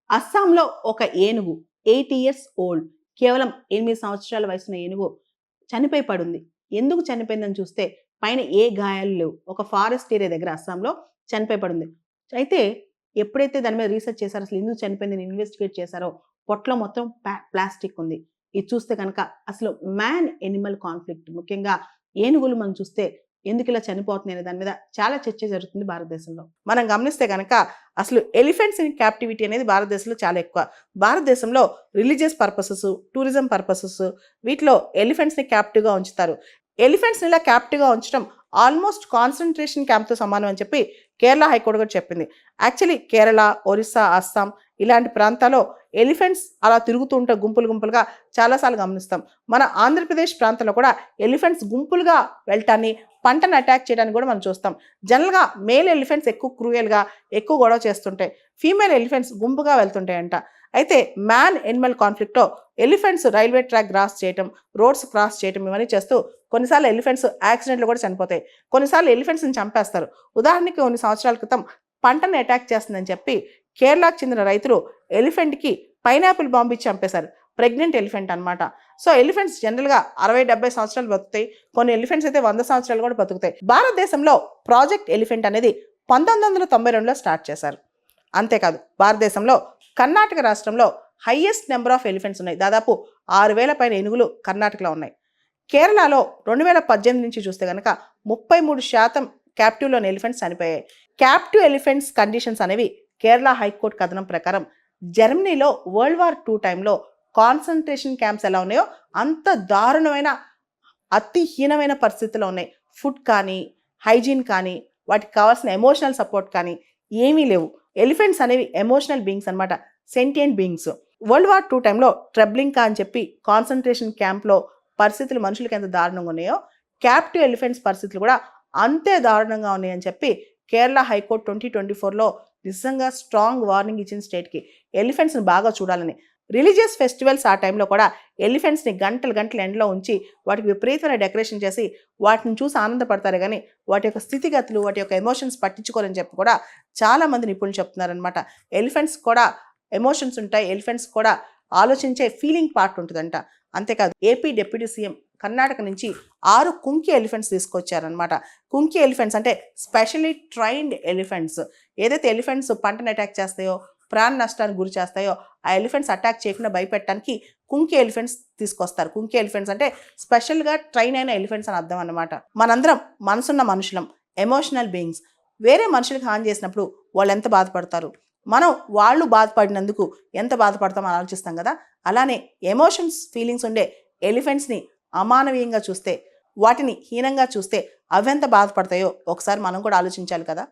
అస్సాంలో ఒక ఏనుగు 8 ఇయర్స్ ఓల్డ్ కేవలం 8 సంవత్సరాల వయసున్న ఏనుగు చనిపోయి పడుంది. ఎందుకు చనిపోయిందని చూస్తే పైన ఏ గాయాలు లేవు. ఒక ఫారెస్ట్ ఏరియా దగ్గర అస్సాంలో చనిపోయి పడుంది. అయితే ఎప్పుడైతే దాని మీద రీసెర్చ్ చేశారో అసలు ఎందుకు చనిపోయిందని ఇన్వెస్టిగేట్ చేశారో పొట్టలో మొత్తం ప్లాస్టిక్ ఉంది. ఇది చూస్తే కనుక అసలు మ్యాన్ ఎనిమల్ కాన్ఫ్లిక్ట్ ముఖ్యంగా ఏనుగులు మనం చూస్తే ఎందుకు ఇలా చనిపోతున్నాయి అనే దాని మీద చాలా చర్చ జరుగుతుంది భారతదేశంలో. మనం గమనిస్తే కనుక అసలు ఎలిఫెంట్స్ ఇన్ క్యాప్టివిటీ అనేది భారతదేశంలో చాలా ఎక్కువ. భారతదేశంలో రిలీజియస్ పర్పసెస్, టూరిజం పర్పసెస్ వీటిలో ఎలిఫెంట్స్ని క్యాప్టివ్గా ఉంచుతారు. ఎలిఫెంట్స్ని ఇలా క్యాప్టివ్గా ఉంచడం ఆల్మోస్ట్ కాన్సన్ట్రేషన్ క్యాంప్తో సమానం అని చెప్పి కేరళ హైకోర్టు కూడా చెప్పింది. యాక్చువల్లీ కేరళ, ఒరిస్సా, అస్సాం ఇలాంటి ప్రాంతాల్లో ఎలిఫెంట్స్ అలా తిరుగుతూ ఉంటే గుంపులు గుంపులుగా చాలాసార్లు గమనిస్తాం. మన ఆంధ్రప్రదేశ్ ప్రాంతంలో కూడా ఎలిఫెంట్స్ గుంపులుగా వెళ్ళటాన్ని, పంటను అటాక్ చేయడానికి కూడా మనం చూస్తాం. జనరల్గా మేల్ ఎలిఫెంట్స్ ఎక్కువ క్రూయల్గా ఎక్కువ గొడవ చేస్తుంటాయి, ఫీమేల్ ఎలిఫెంట్స్ గుంపుగా వెళ్తుంటాయంట. అయితే మ్యాన్ ఎనిమల్ కాన్ఫ్లిక్ట్లో ఎలిఫెంట్స్ రైల్వే ట్రాక్ క్రాస్ చేయటం, రోడ్స్ క్రాస్ చేయటం ఇవన్నీ చేస్తూ కొన్నిసార్లు ఎలిఫెంట్స్ యాక్సిడెంట్లు కూడా చనిపోతాయి. కొన్నిసార్లు ఎలిఫెంట్స్ని చంపేస్తారు. ఉదాహరణకి కొన్ని సంవత్సరాల క్రితం పంటను అటాక్ చేస్తుందని చెప్పి కేరళకు చెందిన రైతులు ఎలిఫెంట్కి పైనాపిల్ బాంబు ఇచ్చి చంపేశారు. ప్రెగ్నెంట్ ఎలిఫెంట్ అనమాట. సో ఎలిఫెంట్స్ జనరల్గా 60-70 సంవత్సరాలు బతుకుతాయి. కొన్ని ఎలిఫెంట్స్ అయితే 100 సంవత్సరాలు కూడా బతుకుతాయి. భారతదేశంలో ప్రాజెక్ట్ ఎలిఫెంట్ అనేది 1992లో స్టార్ట్ చేశారు. అంతేకాదు భారతదేశంలో కర్ణాటక రాష్ట్రంలో హైయెస్ట్ నెంబర్ ఆఫ్ ఎలిఫెంట్స్ ఉన్నాయి. దాదాపు 6,000 పైన ఏనుగులు కర్ణాటకలో ఉన్నాయి. కేరళలో 2018 నుంచి చూస్తే కనుక 33% క్యాప్టివ్లోని ఎలిఫెంట్స్ చనిపోయాయి. క్యాప్టివ్ ఎలిఫెంట్స్ కండిషన్స్ అనేవి కేరళ హైకోర్టు కథనం ప్రకారం జర్మనీలో వరల్డ్ వార్ II టైంలో కాన్సన్ట్రేషన్ క్యాంప్స్ ఎలా ఉన్నాయో అంత దారుణమైన అతి హీనమైన పరిస్థితుల్లో ఉన్నాయి. ఫుడ్ కానీ, హైజీన్ కానీ, వాటికి కావాల్సిన ఎమోషనల్ సపోర్ట్ కానీ ఏమీ లేవు. ఎలిఫెంట్స్ అనేవి ఎమోషనల్ బీయింగ్స్ అనమాట, sentient beings. World war II టైంలో ట్రెబ్లింకా అని చెప్పి కాన్సన్ట్రేషన్ క్యాంప్లో పరిస్థితులు మనుషులకి ఎంత దారుణంగా ఉన్నాయో క్యాప్టివ్ ఎలిఫెంట్స్ పరిస్థితులు కూడా అంతే దారుణంగా ఉన్నాయని చెప్పి కేరళ హైకోర్టు 2024లో నిజంగా స్ట్రాంగ్ వార్నింగ్ ఇచ్చిన స్టేట్కి ఎలిఫెంట్స్ని బాగా చూడాలని. రిలీజియస్ ఫెస్టివల్స్ ఆ టైంలో కూడా ఎలిఫెంట్స్ని గంటలు గంటలు ఎండలో ఉంచి వాటికి విపరీతమైన డెకరేషన్ చేసి వాటిని చూసి ఆనందపడతారు కానీ వాటి యొక్క స్థితిగతులు, వాటి యొక్క ఎమోషన్స్ పట్టించుకోరని చెప్పి కూడా చాలామంది నిపుణులు చెప్తున్నారనమాట. ఎలిఫెంట్స్ కూడా ఎమోషన్స్ ఉంటాయి, ఎలిఫెంట్స్ కూడా ఆలోచించే ఫీలింగ్ పార్ట్ ఉంటుందంట. అంతేకాదు ఏపీ డిప్యూటీ సీఎం కర్ణాటక నుంచి 6 కుంకి ఎలిఫెంట్స్ తీసుకొచ్చారనమాట. కుంకి ఎలిఫెంట్స్ అంటే స్పెషల్లీ ట్రైన్డ్ ఎలిఫెంట్స్. ఏదైతే ఎలిఫెంట్స్ పంటను అటాక్ చేస్తాయో, ప్రాణ నష్టానికి గురి చేస్తాయో ఆ ఎలిఫెంట్స్ అటాక్ చేయకుండా భయపెట్టడానికి కుంకి ఎలిఫెంట్స్ తీసుకొస్తారు. కుంకి ఎలిఫెంట్స్ అంటే స్పెషల్గా ట్రైన్ అయిన ఎలిఫెంట్స్ అని అర్థం అన్నమాట. మనందరం మనసున్న మనుషులం, ఎమోషనల్ బీయింగ్స్. వేరే మనుషులకు హాని చేసినప్పుడు వాళ్ళు ఎంత బాధపడతారు, మనం వాళ్ళు బాధపడినందుకు ఎంత బాధపడతామో ఆలోచిస్తాం కదా. అలానే ఎమోషన్స్, ఫీలింగ్స్ ఉండే ఎలిఫెంట్స్ని అమానవీయంగా చూస్తే, వాటిని హీనంగా చూస్తే అవెంత బాధపడతాయో ఒకసారి మనం కూడా ఆలోచించాలి కదా.